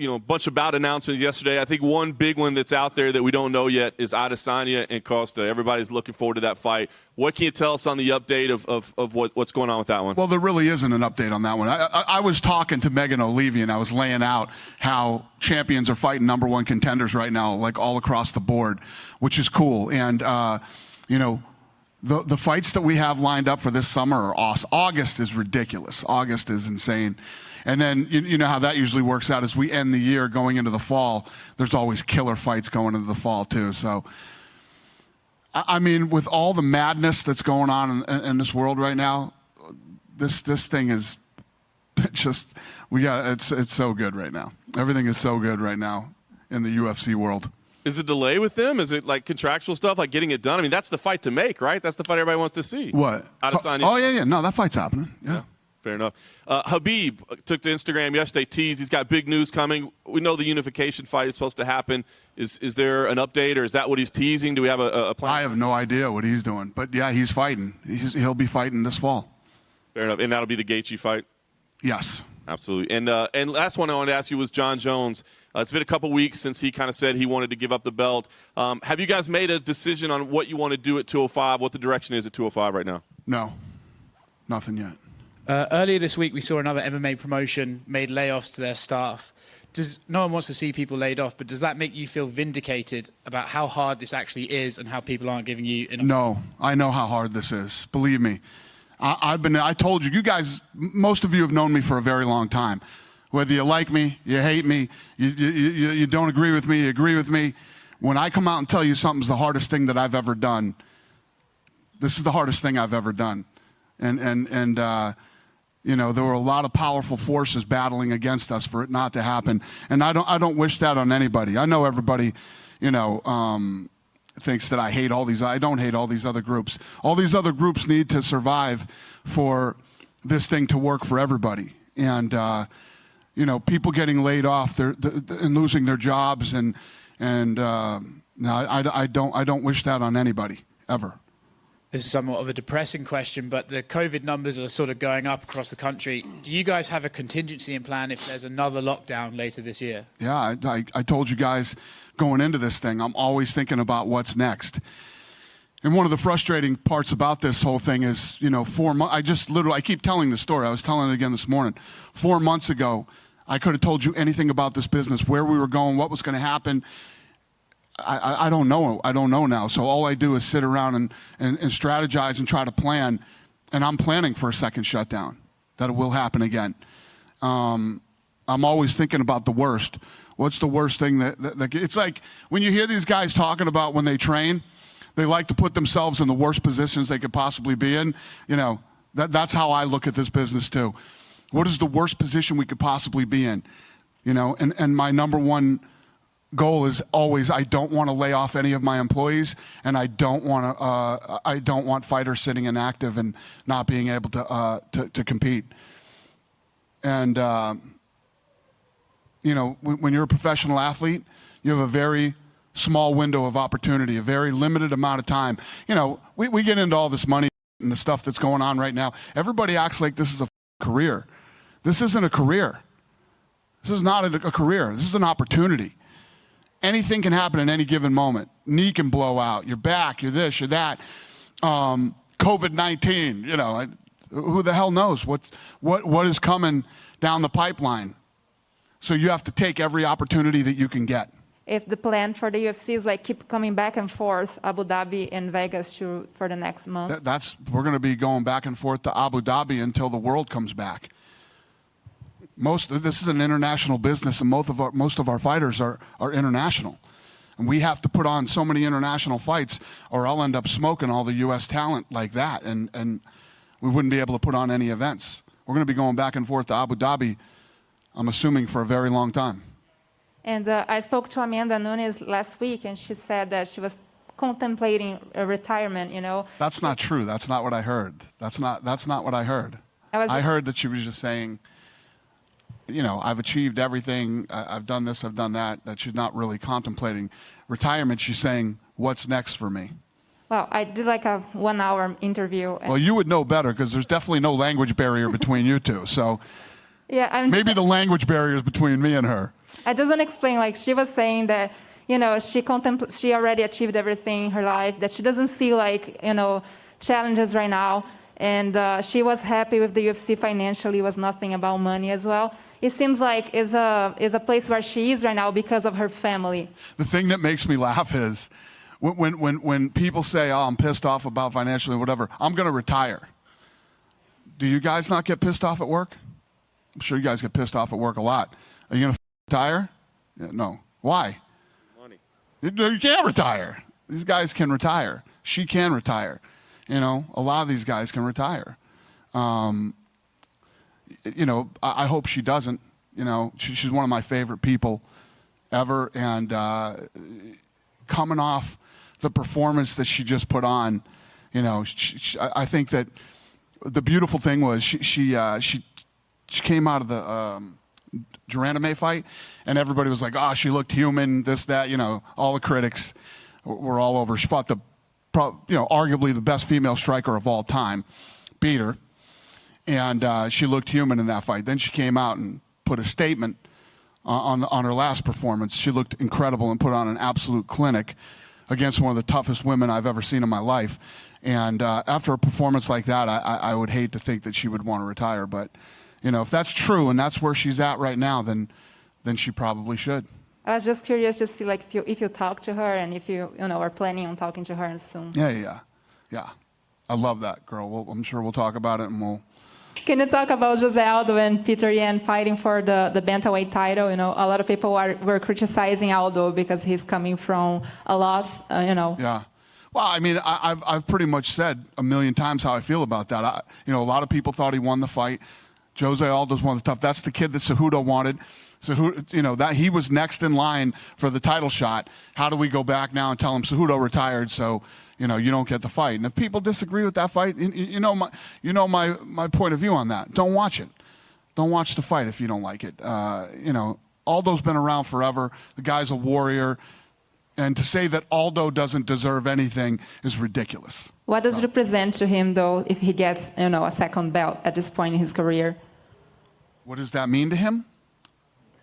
a bunch of bout announcements yesterday. I think one big one that's out there that we don't know yet is Adesanya and Costa. Everybody's looking forward to that fight. What can you tell us on the update of what's going on with that one? Well, there really isn't an update on that one. I was talking to Megan O'Leary, and I was laying out how champions are fighting number one contenders right now, like all across the board, which is cool. And, the fights that we have lined up for this summer are awesome. August is ridiculous. August is insane. And then you know how that usually works out as we end the year going into the fall. There's always killer fights going into the fall too. So, I mean, with all the madness that's going on in this world right now, this thing is just it's so good right now. Everything is so good right now in the UFC world. Is it delay with them? Is it like contractual stuff, like getting it done? I mean, that's the fight to make, right? That's the fight everybody wants to see. What? Adesanya. Oh, yeah. No, that fight's happening. Yeah. Fair enough. Habib took to Instagram yesterday, teased he's got big news coming. We know the unification fight is supposed to happen. Is there an update, or is that what he's teasing? Do we have a plan? I have no idea what he's doing. But, yeah, he's fighting. He'll be fighting this fall. Fair enough. And that'll be the Gaethje fight? Yes. Absolutely. And last one I wanted to ask you was John Jones. It's been a couple weeks since he kind of said he wanted to give up the belt. Have you guys made a decision on what you want to do at 205, what the direction is at 205 right now? No. Nothing yet. Earlier this week, we saw another MMA promotion made layoffs to their staff. No one wants to see people laid off, but does that make you feel vindicated about how hard this actually is and how people aren't giving you enough? No. I know how hard this is. Believe me. I told you guys, most of you have known me for a very long time. Whether you like me, you hate me, you don't agree with me, you agree with me. When I come out and tell you something's the hardest thing that I've ever done, this is the hardest thing I've ever done. And there were a lot of powerful forces battling against us for it not to happen. And I don't wish that on anybody. I know everybody, thinks that I hate all these. I don't hate all these other groups. All these other groups need to survive for this thing to work for everybody. And, people getting laid off and losing their jobs. No, I don't wish that on anybody, ever. This is somewhat of a depressing question, but the COVID numbers are sort of going up across the country. Do you guys have a contingency in plan if there's another lockdown later this year? Yeah, I told you guys going into this thing, I'm always thinking about what's next. And one of the frustrating parts about this whole thing is, 4 months, I keep telling the story. I was telling it again this morning. 4 months ago, I could have told you anything about this business, where we were going, what was going to happen. I don't know. I don't know now. So all I do is sit around and strategize and try to plan. And I'm planning for a second shutdown, that it will happen again. I'm always thinking about the worst. What's the worst thing that it's like when you hear these guys talking about when they train, they like to put themselves in the worst positions they could possibly be in. That's how I look at this business too. What is the worst position we could possibly be in? And my number one goal is always, I don't want to lay off any of my employees, and I don't want fighters sitting inactive and not being able to compete. And when you're a professional athlete, you have a very small window of opportunity, a very limited amount of time. We get into all this money and the stuff that's going on right now. Everybody acts like this is a career. This isn't a career. This is not a career. This is an opportunity. Anything can happen in any given moment. Knee can blow out. You're back. You're this. You're that. COVID-19. Who the hell knows what is coming down the pipeline? So you have to take every opportunity that you can get. If the plan for the UFC is like keep coming back and forth, Abu Dhabi and Vegas for the next month. We're going to be going back and forth to Abu Dhabi until the world comes back. This is an international business, and most of our fighters are international. And we have to put on so many international fights, or I'll end up smoking all the U.S. talent like that, and we wouldn't be able to put on any events. We're going to be going back and forth to Abu Dhabi, I'm assuming, for a very long time. And I spoke to Amanda Nunes last week, and she said that she was contemplating a retirement, That's not true. That's not what I heard. That's not what I heard. I heard that she was just saying, I've achieved everything. I've done this, I've done that. That she's not really contemplating retirement. She's saying, what's next for me? Well, I did like a 1-hour interview. Well, you would know better because there's definitely no language barrier between you two. So yeah, maybe the language barrier is between me and her. I just want to explain, like, she was saying that, she already achieved everything in her life, that she doesn't see, like, challenges right now. And she was happy with the UFC financially. It was nothing about money as well. It seems like is a place where she is right now because of her family. The thing that makes me laugh is when people say, "Oh, I'm pissed off about financially, whatever," I'm going to retire. Do you guys not get pissed off at work? I'm sure you guys get pissed off at work a lot. Are you going to retire? Yeah, no. Why? Money. You can't retire. These guys can retire. She can retire. A lot of these guys can retire. I hope she doesn't. She's one of my favorite people ever. And coming off the performance that she just put on, I think that the beautiful thing was she came out of the Durandame fight, and everybody was like, "Oh, she looked human, this, that." All the critics were all over. She fought arguably the best female striker of all time, beat her, and she looked human in that fight. Then she came out and put a statement on her last performance. She looked incredible and put on an absolute clinic against one of the toughest women I've ever seen in my life. And after a performance like that, I would hate to think that she would want to retire. But, if that's true and that's where she's at right now, then she probably should. I was just curious to see, like, if you talk to her and if you are planning on talking to her soon. Yeah. I love that girl. I'm sure we'll talk about it, and we'll. Can you talk about Jose Aldo and Peter Yan fighting for the bantamweight title? A lot of people were criticizing Aldo because he's coming from a loss. Yeah. Well, I mean, I've pretty much said a million times how I feel about that. A lot of people thought he won the fight. Jose Aldo's one of the tough. That's the kid that Cejudo wanted. Cejudo, that he was next in line for the title shot. How do we go back now and tell him Cejudo retired, so you don't get the fight? And if people disagree with that fight, my point of view on that. Don't watch it. Don't watch the fight if you don't like it. Aldo's been around forever. The guy's a warrior. And to say that Aldo doesn't deserve anything is ridiculous. What does it represent to him, though, if he gets, a second belt at this point in his career? What does that mean to him?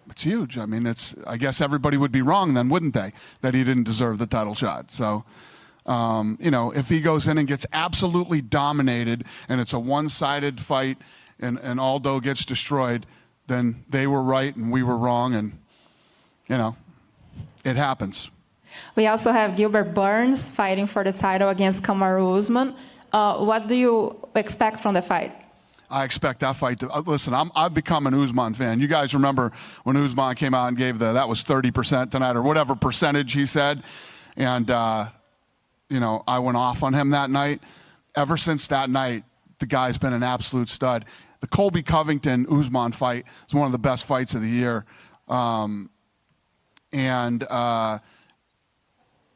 It's huge. I mean, I guess everybody would be wrong then, wouldn't they, that he didn't deserve the title shot. So, if he goes in and gets absolutely dominated and it's a one-sided fight and Aldo gets destroyed, then they were right and we were wrong, and, it happens. We also have Gilbert Burns fighting for the title against Kamaru Usman. What do you expect from the fight? I expect that fight to listen. I've become an Usman fan. You guys remember when Usman came out and gave that was 30% tonight or whatever percentage he said, and I went off on him that night. Ever since that night, the guy's been an absolute stud. The Colby Covington Usman fight is one of the best fights of the year,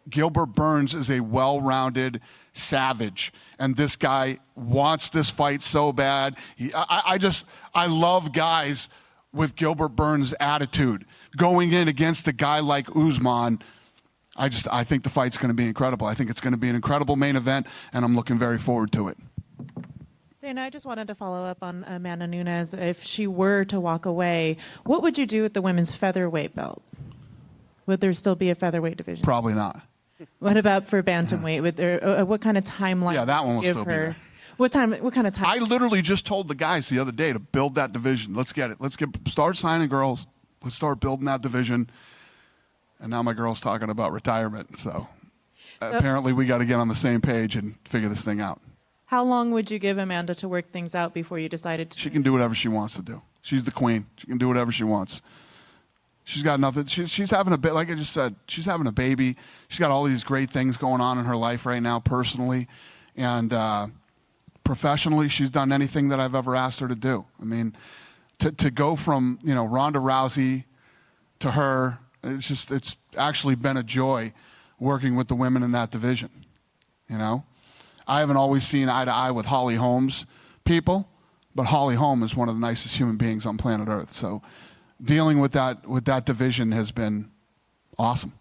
Gilbert Burns is a well-rounded savage, and this guy wants this fight so bad. I love guys with Gilbert Burns' attitude going in against a guy like Usman. I think the fight's going to be incredible. I think it's going to be an incredible main event, and I'm looking very forward to it. Dana, I just wanted to follow up on Amanda Nunes. If she were to walk away, what would you do with the women's featherweight belt? Would there still be a featherweight division? Probably not. What about for bantamweight? What kind of timeline? Yeah, that one will give still be her? there. What kind of time? I literally just told the guys the other day to build that division. Let's get it. Start signing girls. Let's start building that division. And now my girl's talking about retirement. So apparently we got to get on the same page and figure this thing out. How long would you give Amanda to work things out before you decided to? She can do whatever she wants to do. She's the queen. She can do whatever she wants. She's got nothing. She's having like I just said, she's having a baby. She's got all these great things going on in her life right now, personally. And professionally, she's done anything that I've ever asked her to do. I mean, to go from, Ronda Rousey to her, it's actually been a joy working with the women in that division. I haven't always seen eye to eye with Holly Holmes people, but Holly Holm is one of the nicest human beings on planet Earth. So dealing with that division has been awesome.